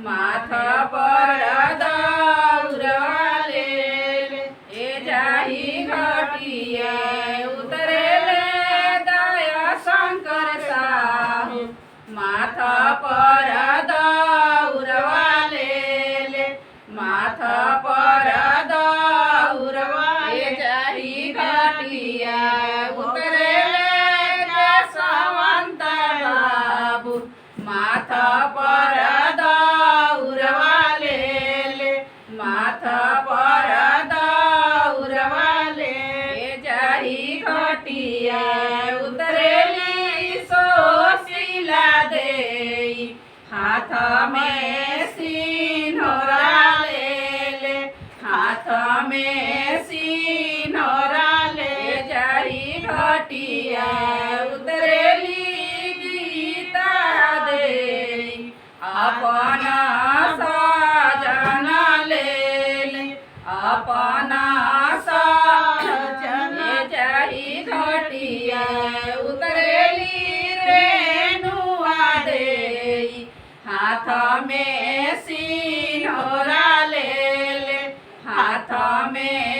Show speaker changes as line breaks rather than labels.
माथ पर दौरवा लेले ए जाही घटिया उतरेले दया शंकर साहू माथ पर दौरवा लेले माथ पर दौरवा ए जाही घटिया उतरेले जसवंत बाबू माथ पर दौरवा लेले माथ पर दौरवा ले जाही घटिया उतरेली सोशिला देई हाथ में सिन्होरा लेले हाथ में सिन्होरा ले जाही घटिया उतरेली गीता देई अपना सजन लेले अपना सजन जाही घटिया उतरेली रेणुआ देई हाथ में सिन्होरा लेले हाथ में